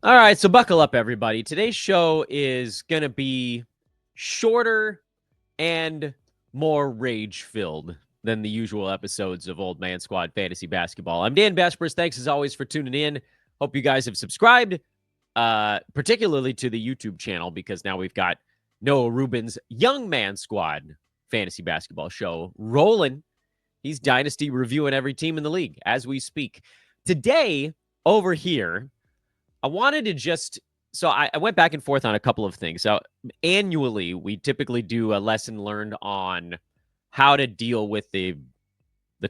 All right, so buckle up, everybody. Today's show is going to be shorter and more rage-filled than the usual episodes of Old Man Squad Fantasy Basketball. I'm Dan Vespers. Thanks, as always, for tuning in. Hope you guys have subscribed, particularly to the YouTube channel, because now we've got Noah Rubin's Young Man Squad Fantasy Basketball show rolling. He's Dynasty reviewing every team in the league as we speak. Today, over here, I wanted to just so I went back and forth on a couple of things. So annually, we typically do a lesson learned on how to deal with the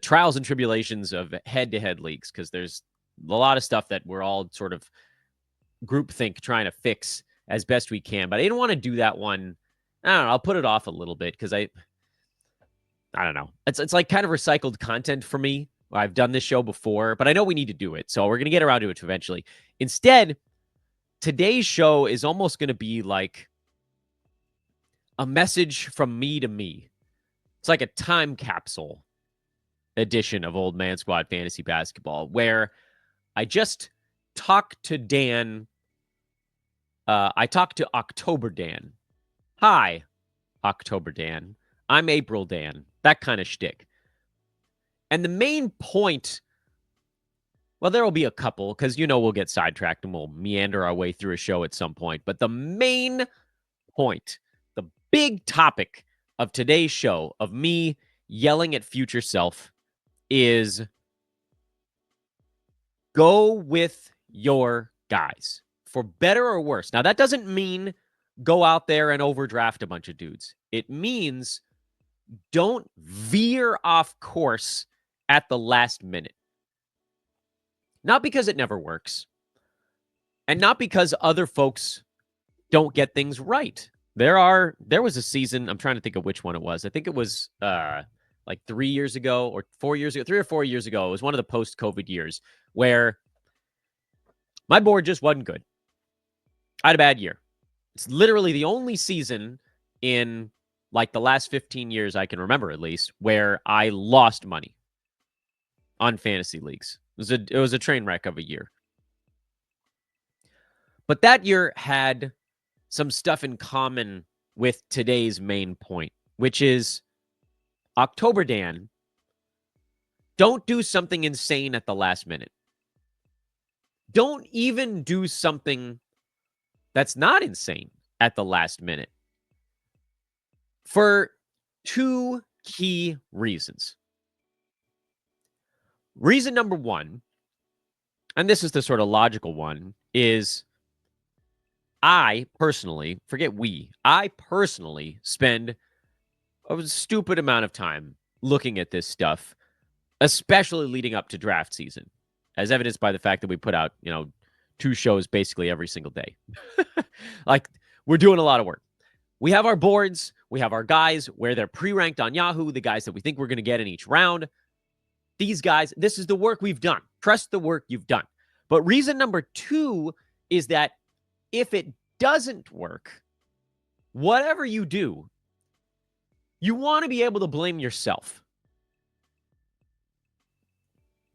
trials and tribulations of head-to-head leagues, because there's a lot of stuff that we're all sort of groupthink trying to fix as best we can. But I didn't want to do that one. I don't know. I'll put it off a little bit because I don't know. It's like kind of recycled content for me. I've done this show before, but I know we need to do it. So we're going to get around to it eventually. Instead, today's show is almost going to be like a message from me to me. It's like a time capsule edition of Old Man Squad Fantasy Basketball, where I just talked to Dan. I talked to October Dan. Hi, October Dan. I'm April Dan. That kind of shtick. And the main point, well, there will be a couple, because we'll get sidetracked and we'll meander our way through a show at some point. But the main point, the big topic of today's show, of me yelling at future self, is go with your guys, for better or worse. Now, that doesn't mean go out there and overdraft a bunch of dudes. It means don't veer off course at the last minute. Not because it never works, and not because other folks don't get things right. There was a season, I'm trying to think of which one it was. I think it was like 3 years ago or 4 years ago, 3 or 4 years ago. It was one of the post-COVID years where my board just wasn't good. I had a bad year. It's literally the only season in like the last 15 years I can remember, at least, where I lost money on fantasy leagues. It was a train wreck of a year. But that year had some stuff in common with today's main point, which is October Dan, don't do something insane at the last minute. Don't even do something that's not insane at the last minute. For two key reasons. Reason number one, and this is the sort of logical one, is I personally spend a stupid amount of time looking at this stuff, especially leading up to draft season, as evidenced by the fact that we put out, 2 shows basically every single day. Like, we're doing a lot of work. We have our boards, we have our guys where they're pre-ranked on Yahoo, the guys that we think we're going to get in each round. These guys, this is the work we've done. Trust the work you've done. But reason number 2 is that if it doesn't work, whatever you do, you want to be able to blame yourself.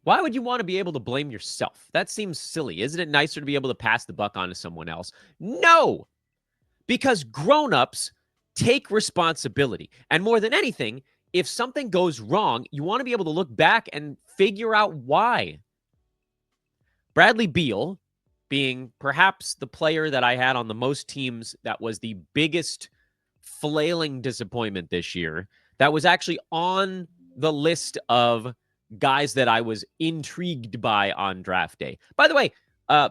Why would you want to be able to blame yourself? That seems silly. Isn't it nicer to be able to pass the buck on to someone else? No, because grown-ups take responsibility. And more than anything, if something goes wrong, you want to be able to look back and figure out why. Bradley Beal, being perhaps the player that I had on the most teams that was the biggest flailing disappointment this year, that was actually on the list of guys that I was intrigued by on draft day. By the way,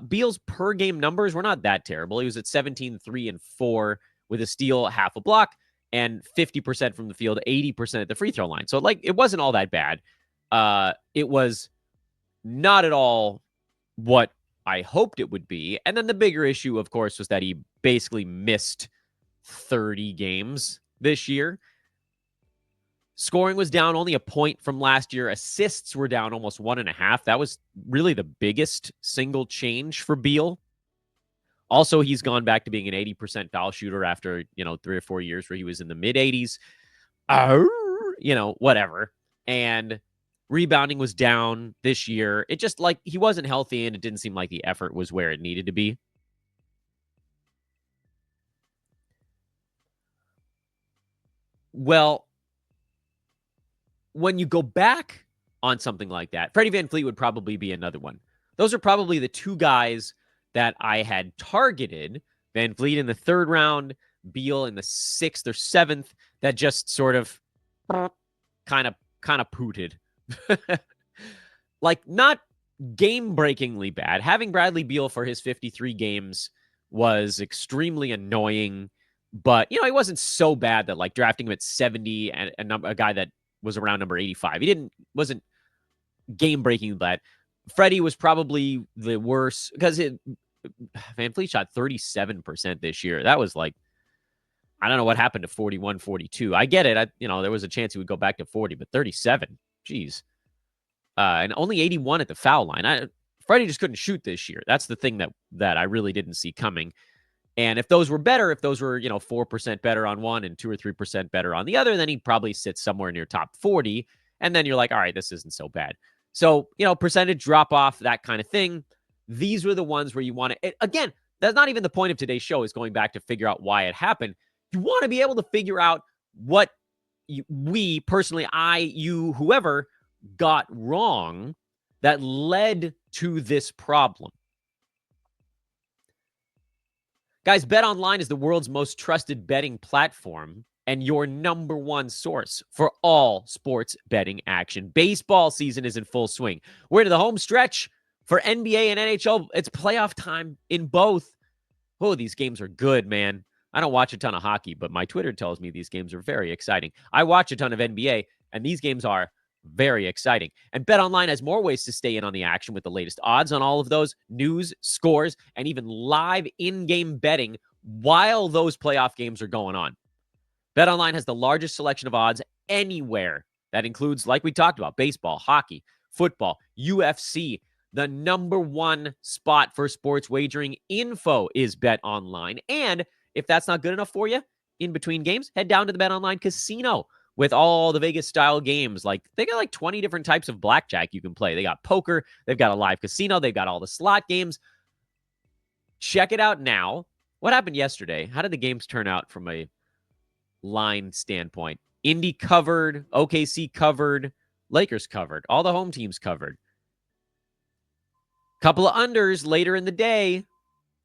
Beal's per game numbers were not that terrible. He was at 17, 3, and 4 with a steal, half a block, and 50% from the field, 80% at the free throw line. So, it wasn't all that bad. It was not at all what I hoped it would be. And then the bigger issue, of course, was that he basically missed 30 games this year. Scoring was down only a point from last year. Assists were down almost 1.5. That was really the biggest single change for Beal. Also, he's gone back to being an 80% foul shooter after, 3 or 4 years where he was in the mid-80s. Whatever. And rebounding was down this year. It just, he wasn't healthy, and it didn't seem like the effort was where it needed to be. Well, when you go back on something like that, Freddie VanVleet would probably be another one. Those are probably the two guys that I had targeted. VanVleet in the 3rd round, Beal in the 6th or 7th, that just sort of kind of pooted. Like, not game-breakingly bad. Having Bradley Beal for his 53 games was extremely annoying, but, he wasn't so bad that, like, drafting him at 70 and a guy that was around number 85. Wasn't game-breaking bad. Freddie was probably the worst because VanVleet shot 37% this year. That was like, I don't know what happened to 41, 42. I get it. There was a chance he would go back to 40, but 37, geez. And only 81 at the foul line. Freddie just couldn't shoot this year. That's the thing that I really didn't see coming. And if those were better, if those were, 4% better on one and 2 or 3% better on the other, then he'd probably sit somewhere near top 40. And then you're like, all right, this isn't so bad. So, percentage drop off, that kind of thing. These were the ones where you want to, again, that's not even the point of today's show, is going back to figure out why it happened. You want to be able to figure out what we personally, you, whoever got wrong that led to this problem. Guys, BetOnline is the world's most trusted betting platform and your number one source for all sports betting action. Baseball season is in full swing. We're into the home stretch for NBA and NHL. It's playoff time in both. Oh, these games are good, man. I don't watch a ton of hockey, but my Twitter tells me these games are very exciting. I watch a ton of NBA, and these games are very exciting. And BetOnline has more ways to stay in on the action with the latest odds on all of those, news, scores, and even live in-game betting while those playoff games are going on. BetOnline has the largest selection of odds anywhere. That includes, like we talked about, baseball, hockey, football, UFC. The number one spot for sports wagering info is BetOnline. And if that's not good enough for you, in between games, head down to the BetOnline casino with all the Vegas-style games. Like, they got like 20 different types of blackjack you can play. They got poker. They've got a live casino. They've got all the slot games. Check it out now. What happened yesterday? How did the games turn out from a line standpoint? Indy covered. OKC covered. Lakers covered. All the home teams covered. Couple of unders later in the day.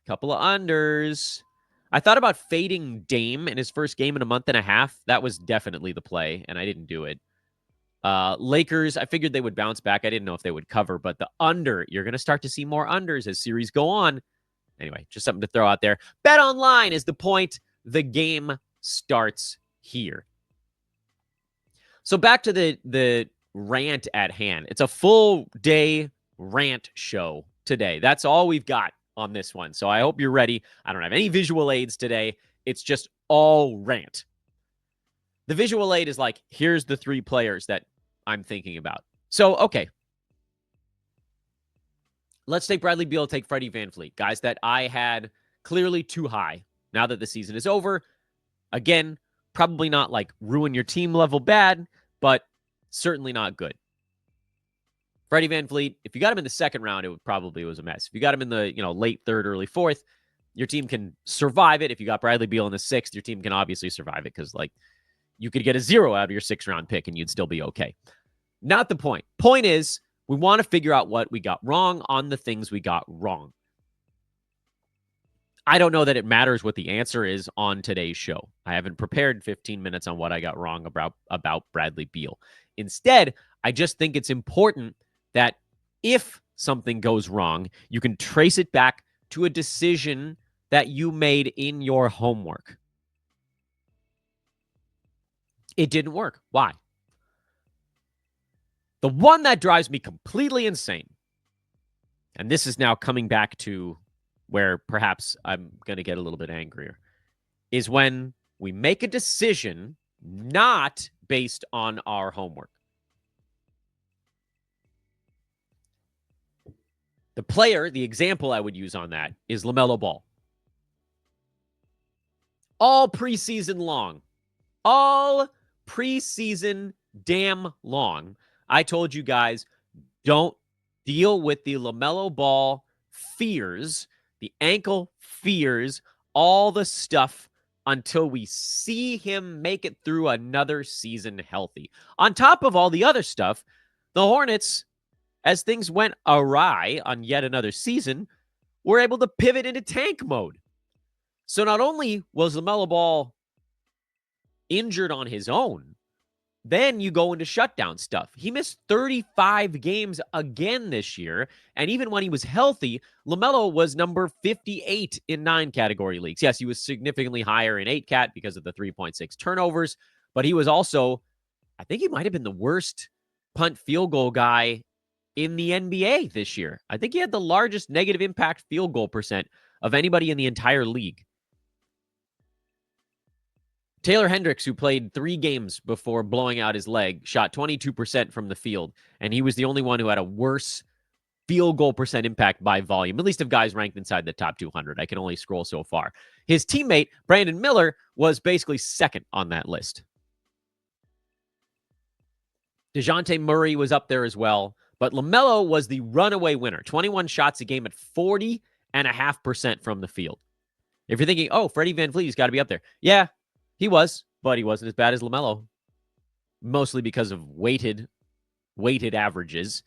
Couple of unders. I thought about fading Dame in his first game in a month and a half. That was definitely the play, and I didn't do it. Lakers, I figured they would bounce back. I didn't know if they would cover, but the under, you're going to start to see more unders as series go on. Anyway, just something to throw out there. BetOnline is the point. The game starts here. So back to the rant at hand. It's a full day rant show today. That's all we've got on this one. So I hope you're ready. I don't have any visual aids today. It's just all rant. The visual aid is like, here's the 3 players that I'm thinking about. So, okay. Let's take Bradley Beal, take Freddie VanVleet. Guys that I had clearly too high now that the season is over. Again, probably not like ruin your team level bad, but certainly not good. Freddie VanVleet, if you got him in the 2nd round, it probably was a mess. If you got him in the late 3rd, early 4th, your team can survive it. If you got Bradley Beal in the 6th, your team can obviously survive it because you could get a 0 out of your 6th round pick and you'd still be okay. Not the point. Point is, we want to figure out what we got wrong on the things we got wrong. I don't know that it matters what the answer is on today's show. I haven't prepared 15 minutes on what I got wrong about Bradley Beal. Instead, I just think it's important that if something goes wrong, you can trace it back to a decision that you made in your homework. It didn't work. Why? The one that drives me completely insane, and this is now coming back to where perhaps I'm going to get a little bit angrier, is when we make a decision not based on our homework. The example I would use on that is LaMelo Ball. All preseason damn long, I told you guys, don't deal with the LaMelo Ball fears, the ankle fears, all the stuff until we see him make it through another season healthy. On top of all the other stuff, the Hornets, as things went awry on yet another season, were able to pivot into tank mode. So not only was LaMelo Ball injured on his own, then you go into shutdown stuff. He missed 35 games again this year. And even when he was healthy, LaMelo was number 58 in 9 category leagues. Yes, he was significantly higher in 8 cat because of the 3.6 turnovers, but he was also, I think he might have been the worst punt field goal guy in the NBA this year. I think he had the largest negative impact field goal percent of anybody in the entire league. Taylor Hendricks, who played 3 games before blowing out his leg, shot 22% from the field, and he was the only one who had a worse field goal percent impact by volume, at least of guys ranked inside the top 200. I can only scroll so far. His teammate, Brandon Miller, was basically second on that list. DeJounte Murray was up there as well, but LaMelo was the runaway winner, 21 shots a game at 40.5% from the field. If you're thinking, oh, Freddie VanVleet's got to be up there. Yeah, he was, but he wasn't as bad as LaMelo, mostly because of weighted averages.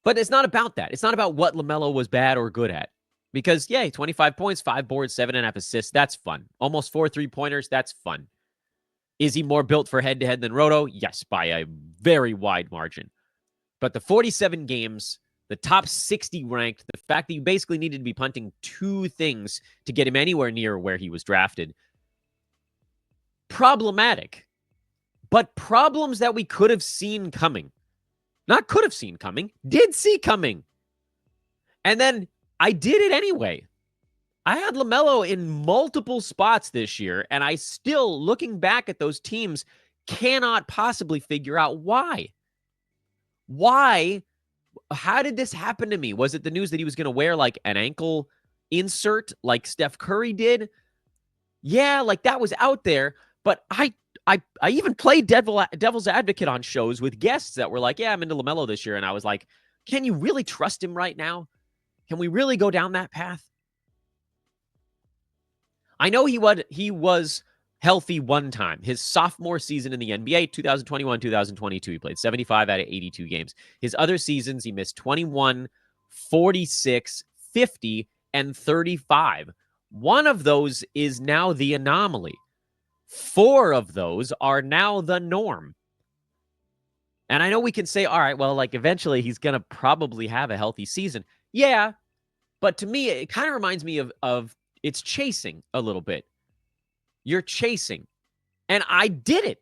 But it's not about that. It's not about what LaMelo was bad or good at. Because, yeah, 25 points, 5 boards, 7.5 assists. That's fun. Almost 4 3-pointers. That's fun. Is he more built for head-to-head than Roto? Yes, by a very wide margin. But the 47 games, the top 60 ranked, the fact that you basically needed to be punting 2 things to get him anywhere near where he was drafted, problematic. But problems that we could have seen coming. Not could have seen coming, did see coming. And then I did it anyway. I had LaMelo in multiple spots this year, and I still, looking back at those teams, cannot possibly figure out why. Why? How did this happen to me? Was it the news that he was going to wear like an ankle insert like Steph Curry did? Yeah, like that was out there, but I even played devil's advocate on shows with guests that were like, yeah, I'm into LaMelo this year. And I was like, can you really trust him right now? Can we really go down that path? I know he was healthy one time. His sophomore season in the NBA, 2021, 2022, he played 75 out of 82 games. His other seasons, he missed 21, 46, 50, and 35. One of those is now the anomaly. 4 of those are now the norm. And I know we can say, all right, well, like eventually he's going to probably have a healthy season. Yeah, but to me, it kind of reminds me of it's chasing a little bit. You're chasing. And I did it.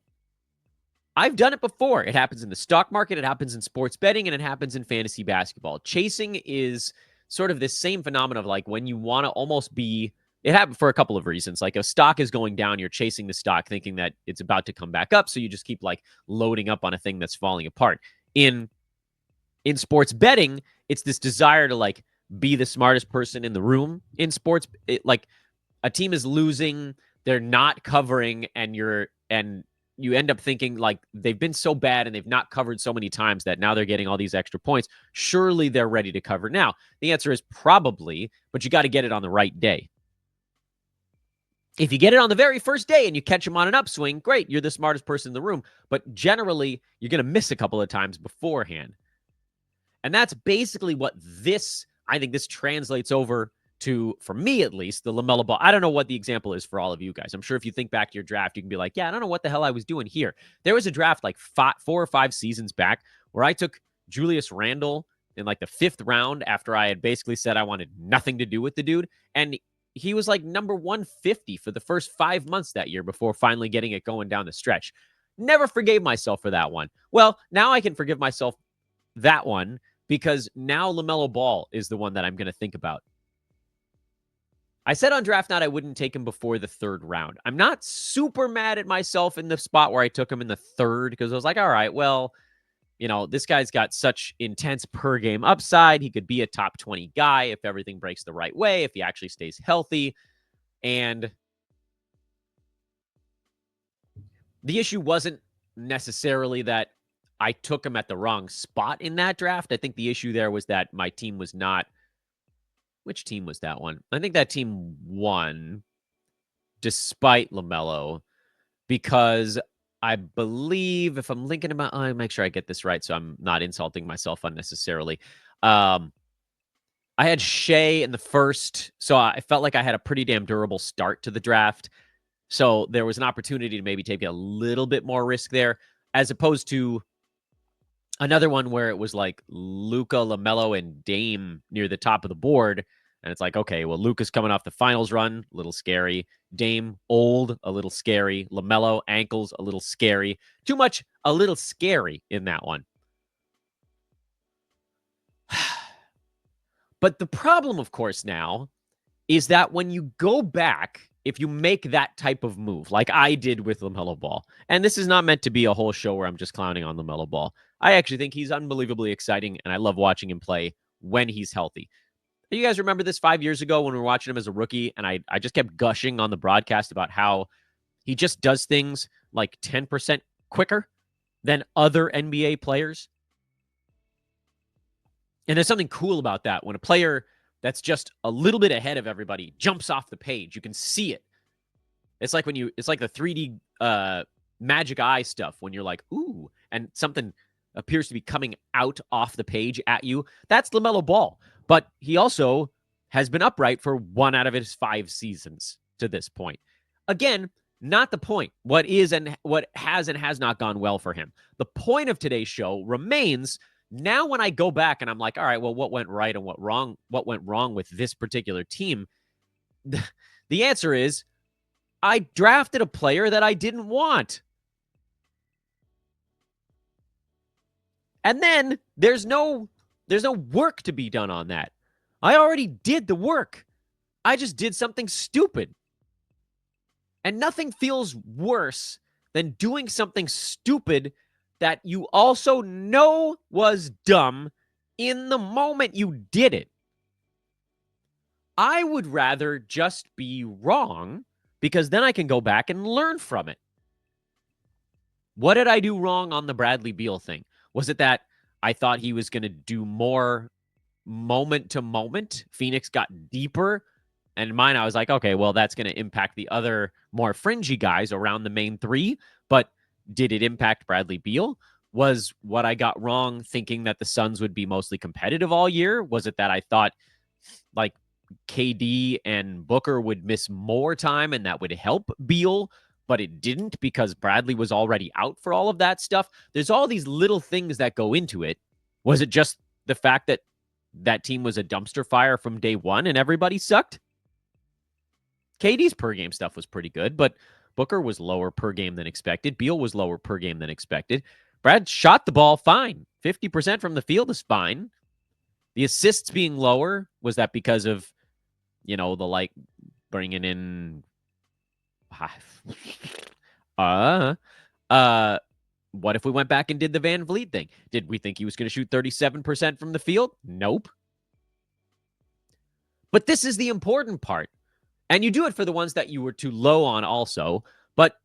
I've done it before. It happens in the stock market, it happens in sports betting, and it happens in fantasy basketball. Chasing is sort of this same phenomenon of like when you want to almost be, it happened for a couple of reasons. Like a stock is going down, you're chasing the stock thinking that it's about to come back up. So you just keep like loading up on a thing that's falling apart. In sports betting, it's this desire to like be the smartest person in the room in sports. Like a team is losing, they're not covering, and you end up thinking like they've been so bad and they've not covered so many times that now they're getting all these extra points. Surely they're ready to cover now. The answer is probably, but you got to get it on the right day. If you get it on the very first day and you catch them on an upswing, great, you're the smartest person in the room. But generally, you're going to miss a couple of times beforehand. And that's basically what I think this translates over to, for me at least, the LaMelo Ball. I don't know what the example is for all of you guys. I'm sure if you think back to your draft, you can be like, yeah, I don't know what the hell I was doing here. There was a draft like 4 or 5 seasons back where I took Julius Randle in like the 5th round after I had basically said I wanted nothing to do with the dude. And he was like number 150 for the first 5 months that year before finally getting it going down the stretch. Never forgave myself for that one. Well, now I can forgive myself that one because now LaMelo Ball is the one that I'm going to think about. I said on draft night I wouldn't take him before the 3rd round. I'm not super mad at myself in the spot where I took him in the 3rd because I was like, all right, well, you know, this guy's got such intense per game upside. He could be a top 20 guy if everything breaks the right way, if he actually stays healthy. And the issue wasn't necessarily that I took him at the wrong spot in that draft. I think the issue there was that my team was not. Which team was that one? I think that team won. despite LaMelo, because I believe, if I'm linking him, I'll make sure I get this right so I'm not insulting myself unnecessarily. I had Shea in the first, so I felt like I had a pretty damn durable start to the draft. So there was an opportunity to maybe take a little bit more risk there, as opposed to another one where it was like Luka, LaMelo, and Dame near the top of the board. And it's like, okay, well, Luka's coming off the finals run, a little scary. Dame, old, a little scary. LaMelo, ankles, a little scary. Too much, a little scary in that one. But the problem, of course, now is that when you go back, if you make that type of move, like I did with LaMelo Ball, and this is not meant to be a whole show where I'm just clowning on LaMelo Ball. I actually think he's unbelievably exciting, and I love watching him play when he's healthy. You guys remember this 5 years ago when we were watching him as a rookie, and I just kept gushing on the broadcast about how he just does things like 10% quicker than other NBA players? And there's something cool about that when a player that's just a little bit ahead of everybody jumps off the page. You can see it. It's like it's like the 3D magic eye stuff when you're like, ooh, and something appears to be coming out off the page at you. That's LaMelo Ball. But he also has been upright for 1 out of his 5 seasons to this point. Again, not the point. What is and what has and has not gone well for him. The point of today's show remains now when I go back and I'm like, all right, well, what went right and what went wrong with this particular team? The answer is I drafted a player that I didn't want. And then there's no work to be done on that. I already did the work. I just did something stupid. And nothing feels worse than doing something stupid that you also know was dumb in the moment you did it. I would rather just be wrong because then I can go back and learn from it. What did I do wrong on the Bradley Beal thing? Was it that I thought he was going to do more moment to moment? Phoenix got deeper. And in mine, I was like, okay, well, that's going to impact the other more fringy guys around the main 3. But did it impact Bradley Beal? Was what I got wrong thinking that the Suns would be mostly competitive all year? Was it that I thought like KD and Booker would miss more time and that would help Beal, but it didn't because Bradley was already out for all of that stuff? There's all these little things that go into it. Was it just the fact that that team was a dumpster fire from day one and everybody sucked? KD's per game stuff was pretty good, but Booker was lower per game than expected. Beal was lower per game than expected. Brad shot the ball fine. 50% from the field is fine. The assists being lower, was that because of, the like bringing in what if we went back and did the Van Vliet thing? Did we think he was going to shoot 37% from the field? Nope. But this is the important part. And you do it for the ones that you were too low on also. But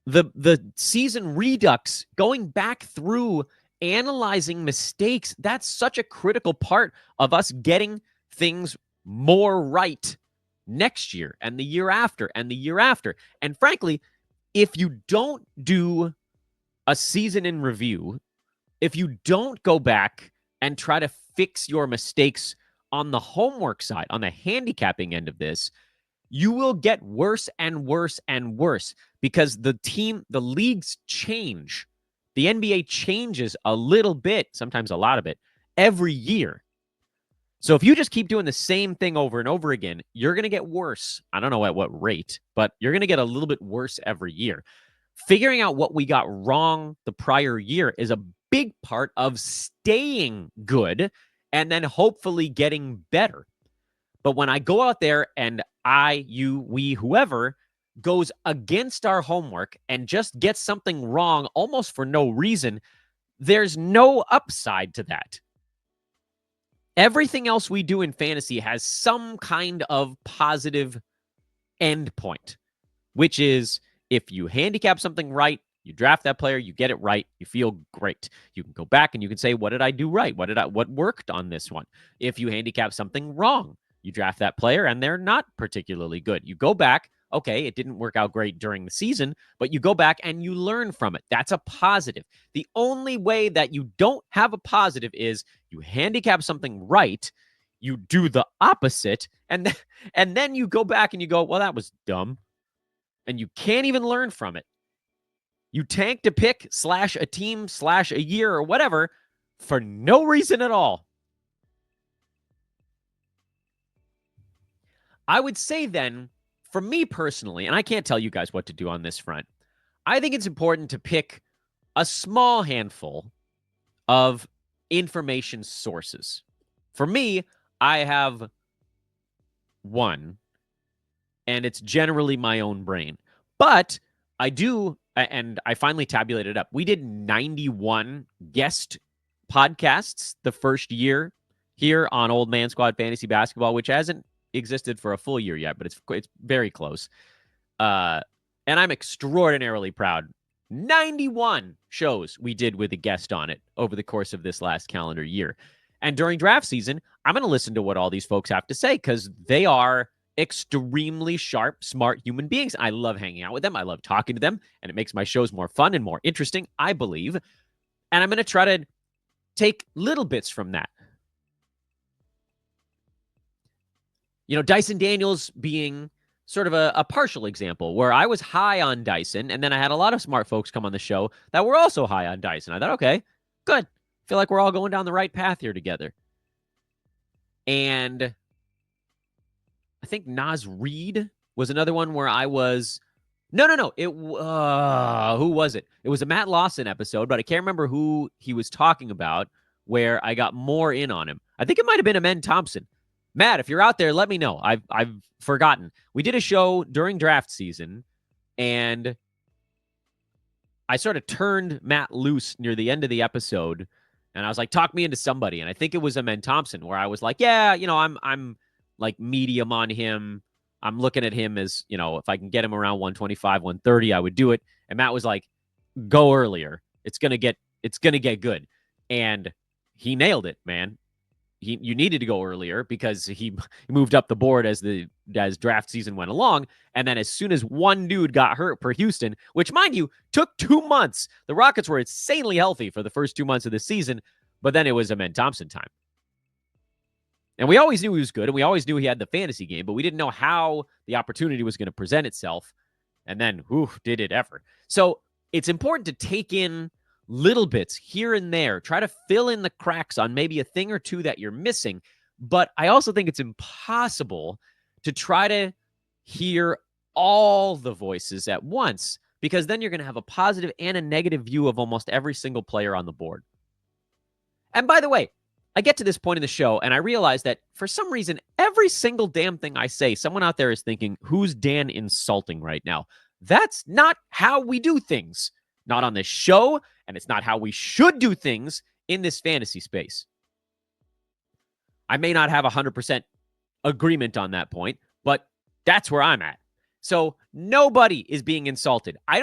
the season redux, going back through analyzing mistakes, that's such a critical part of us getting things more right next year and the year after and the year after. And frankly, if you don't do a season in review, if you don't go back and try to fix your mistakes on the homework side, on the handicapping end of this, you will get worse and worse and worse because the leagues change. The NBA changes a little bit, sometimes a lot of it, every year. So if you just keep doing the same thing over and over again, you're going to get worse. I don't know at what rate, but you're going to get a little bit worse every year. Figuring out what we got wrong the prior year is a big part of staying good and then hopefully getting better. But when I go out there and we, whoever goes against our homework and just gets something wrong almost for no reason, there's no upside to that. Everything else we do in fantasy has some kind of positive endpoint, which is if you handicap something right, you draft that player, you get it right, you feel great. You can go back and you can say, what did I do right? What worked on this one? If you handicap something wrong, you draft that player and they're not particularly good. You go back, Okay, it didn't work out great during the season, but you go back and you learn from it. That's a positive. The only way that you don't have a positive is you handicap something right, you do the opposite, and then you go back and you go, well, that was dumb. And you can't even learn from it. You tanked a pick / a team / a year or whatever for no reason at all. I would say then, for me personally, and I can't tell you guys what to do on this front, I think it's important to pick a small handful of information sources. For me, I have one, and it's generally my own brain. But I do, and I finally tabulated it up. We did 91 guest podcasts the first year here on Old Man Squad Fantasy Basketball, which hasn't existed for a full year yet, but it's very close. And I'm extraordinarily proud. 91 shows we did with a guest on it over the course of this last calendar year. And during draft season, I'm going to listen to what all these folks have to say because they are extremely sharp, smart human beings. I love hanging out with them. I love talking to them, and it makes my shows more fun and more interesting, I believe. And I'm going to try to take little bits from that. You know, Dyson Daniels being sort of a partial example where I was high on Dyson, and then I had a lot of smart folks come on the show that were also high on Dyson. I thought, okay, good. Feel like we're all going down the right path here together. And I think Naz Reid was another one where I was. No. Who was it? It was a Matt Lawson episode, but I can't remember who he was talking about where I got more in on him. I think it might have been Amen Thompson. Matt, if you're out there, let me know. I've forgotten. We did a show during draft season, and I sort of turned Matt loose near the end of the episode, and I was like, talk me into somebody. And I think it was Amen Thompson, where I was like, yeah, you know, I'm like medium on him. I'm looking at him as, you know, if I can get him around 125, 130, I would do it. And Matt was like, go earlier. It's gonna get good. And he nailed it, man. You needed to go earlier because he moved up the board as draft season went along. And then as soon as one dude got hurt for Houston, which mind you, took 2 months, the Rockets were insanely healthy for the first 2 months of the season, but then it was Amen Thompson time. And we always knew he was good, and we always knew he had the fantasy game, but we didn't know how the opportunity was going to present itself. And then, did it ever. So it's important to take in little bits here and there, try to fill in the cracks on maybe a thing or two that you're missing. But I also think it's impossible to try to hear all the voices at once, because then you're going to have a positive and a negative view of almost every single player on the board. And by the way, I get to this point in the show and I realize that for some reason, every single damn thing I say, someone out there is thinking, who's Dan insulting right now? That's not how we do things. Not on this show, and it's not how we should do things in this fantasy space. I may not have 100% agreement on that point, but that's where I'm at. So nobody is being insulted. I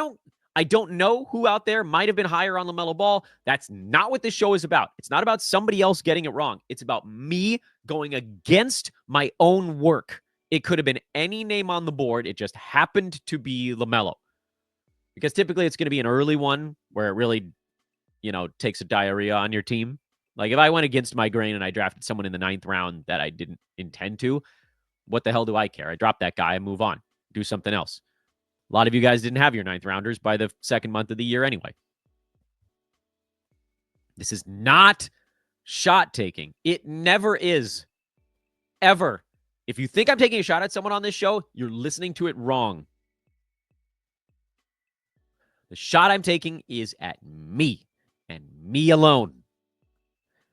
don't know who out there might have been higher on LaMelo Ball. That's not what this show is about. It's not about somebody else getting it wrong. It's about me going against my own work. It could have been any name on the board. It just happened to be LaMelo. Because typically it's going to be an early one where it really, takes a diarrhea on your team. Like if I went against my grain and I drafted someone in the 9th round that I didn't intend to, what the hell do I care? I drop that guy and move on. Do something else. A lot of you guys didn't have your 9th rounders by the 2nd month of the year anyway. This is not shot taking. It never is. Ever. If you think I'm taking a shot at someone on this show, you're listening to it wrong. The shot I'm taking is at me and me alone.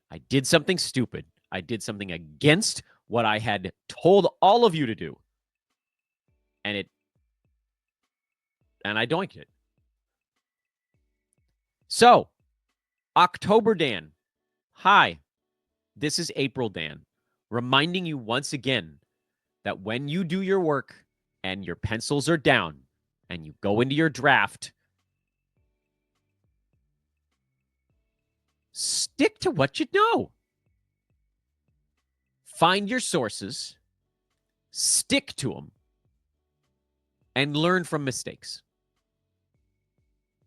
I did something stupid. I did something against what I had told all of you to do. And I doinked it. So, October Dan. Hi, this is April Dan, reminding you once again that when you do your work and your pencils are down and you go into your draft, stick to what you know. Find your sources, stick to them, and learn from mistakes.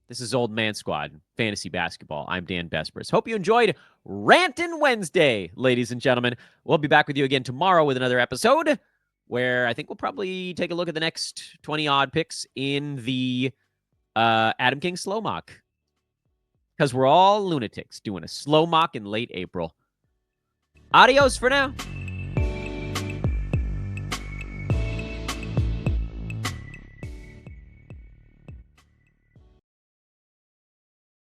This is Old Man Squad, Fantasy Basketball. I'm Dan Besbris. Hope you enjoyed Rantin' Wednesday, ladies and gentlemen. We'll be back with you again tomorrow with another episode where I think we'll probably take a look at the next 20-odd picks in the Adam King slow mock. Because we're all lunatics doing a slow mock in late April. Adios for now.